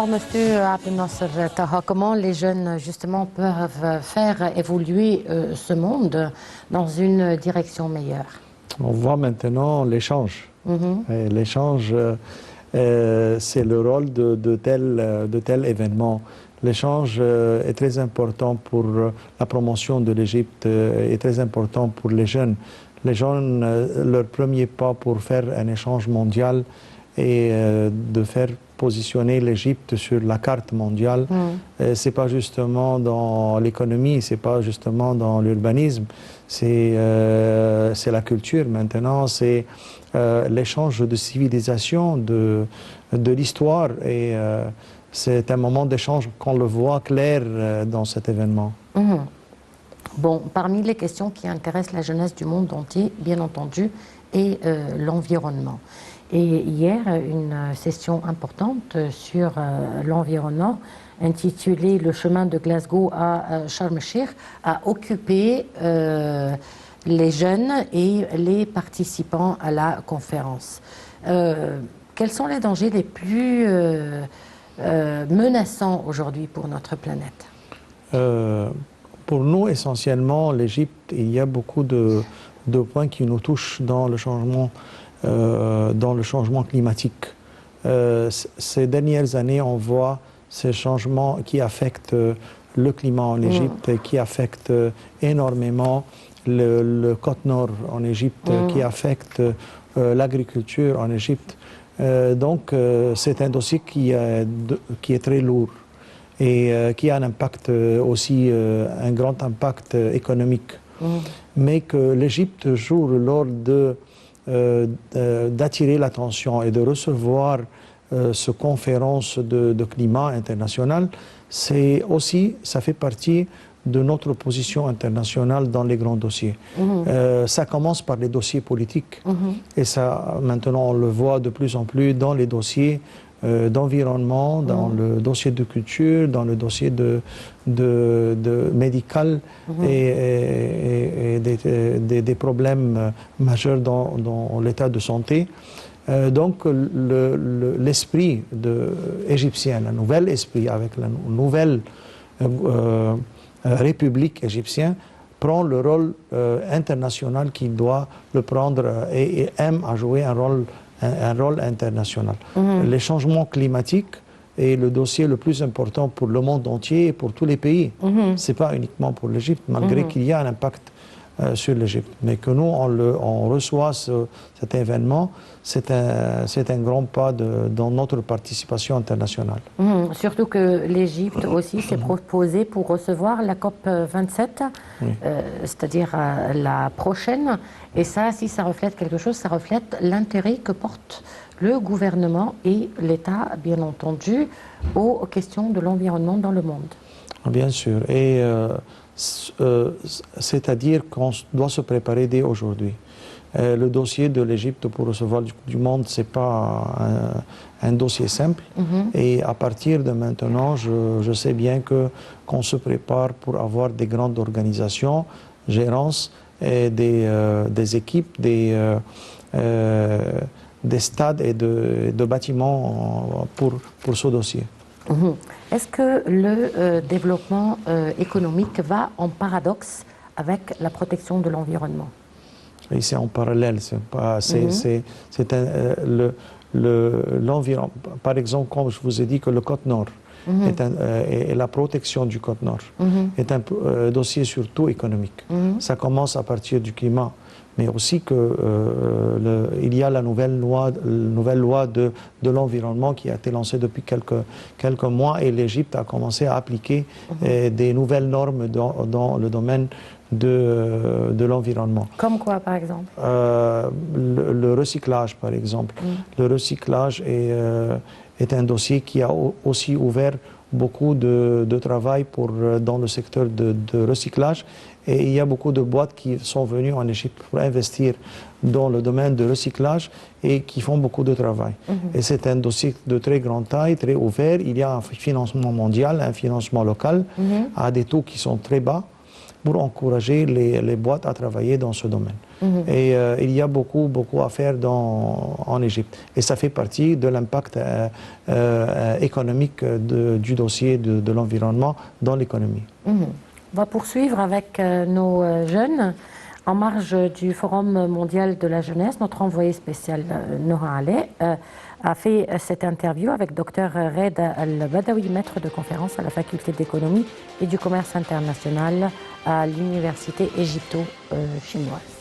Alors, Monsieur Abdel Nasser Taha, comment les jeunes, justement, peuvent faire évoluer ce monde dans une direction meilleure? On voit maintenant l'échange. L'échange, c'est le rôle de tel événement. L'échange est très important pour la promotion de l'Égypte, est très important pour les jeunes. Les jeunes, leur premier pas pour faire un échange mondial est de faire positionner l'Égypte sur la carte mondiale. C'est pas justement dans l'économie, c'est pas justement dans l'urbanisme, c'est la culture maintenant, c'est l'échange de civilisation, de l'histoire, et c'est un moment d'échange qu'on le voit clair dans cet événement. Bon, parmi les questions qui intéressent la jeunesse du monde entier, bien entendu, est l'environnement. Et hier, une session importante sur l'environnement, intitulée « Le chemin de Glasgow à Sharm el-Sheikh », a occupé les jeunes et les participants à la conférence. Quels sont les dangers les plus menaçants aujourd'hui pour notre planète? Pour nous, essentiellement, l'Égypte, il y a beaucoup de points qui nous touchent dans le changement climatique. Ces dernières années, on voit ces changements qui affectent le climat en Égypte, qui affectent énormément le côte nord en Égypte, qui affectent l'agriculture en Égypte. Donc, c'est un dossier qui est très lourd et qui a un impact aussi, un grand impact économique. Mais que l'Égypte joue le rôle d'attirer l'attention et de recevoir ce conférence de climat international, c'est aussi, ça fait partie de notre position internationale dans les grands dossiers. Ça commence par les dossiers politiques et ça, maintenant, on le voit de plus en plus dans les dossiers d'environnement, dans le dossier de culture, dans le dossier de médical et des problèmes majeurs dans l'état de santé. Donc l'esprit égyptien, le nouvel esprit avec la nouvelle République égyptienne prend le rôle international qu'il doit le prendre et aime à jouer un rôle international. Les changements climatiques est le dossier le plus important pour le monde entier et pour tous les pays. Ce n'est pas uniquement pour l'Égypte, malgré qu'il y a un impact sur l'Égypte. Mais que nous, on reçoit cet événement, c'est un grand pas dans notre participation internationale. Surtout que l'Égypte aussi s'est proposée pour recevoir la COP 27, c'est-à-dire la prochaine. Et ça, si ça reflète quelque chose, ça reflète l'intérêt que porte le gouvernement et l'État, bien entendu, aux questions de l'environnement dans le monde. Bien sûr. Et c'est-à-dire qu'on doit se préparer dès aujourd'hui. Le dossier de l'Égypte pour recevoir du monde, ce n'est pas un dossier simple. Et à partir de maintenant, je sais bien qu'on se prépare pour avoir des grandes organisations, gérances, et des équipes, des stades et de bâtiments pour ce dossier. Est-ce que le développement économique va en paradoxe avec la protection de l'environnement? Et c'est en parallèle. L'environnement. Par exemple, comme je vous ai dit que le Côte Nord et la protection du Côte Nord est un dossier surtout économique. Ça commence à partir du climat, mais aussi qu'il y a la nouvelle loi de l'environnement qui a été lancée depuis quelques mois, et l'Égypte a commencé à appliquer des nouvelles normes dans le domaine de l'environnement. Comme quoi, par exemple? Le recyclage, par exemple. Le recyclage est un dossier qui a aussi ouvert beaucoup de travail dans le secteur de recyclage. Et il y a beaucoup de boîtes qui sont venues en Égypte pour investir dans le domaine de recyclage et qui font beaucoup de travail. Et c'est un dossier de très grande taille, très ouvert. Il y a un financement mondial, un financement local à des taux qui sont très bas. pour encourager les boîtes à travailler dans ce domaine. Et il y a beaucoup, beaucoup à faire en Égypte. Et ça fait partie de l'impact économique du dossier de l'environnement dans l'économie. On va poursuivre avec nos jeunes. En marge du Forum mondial de la jeunesse, notre envoyé spécial Nora Aleh a fait cette interview avec Dr Red Al-Badawi, maître de conférence à la faculté d'économie et du commerce international à l'université égypto-chinoise.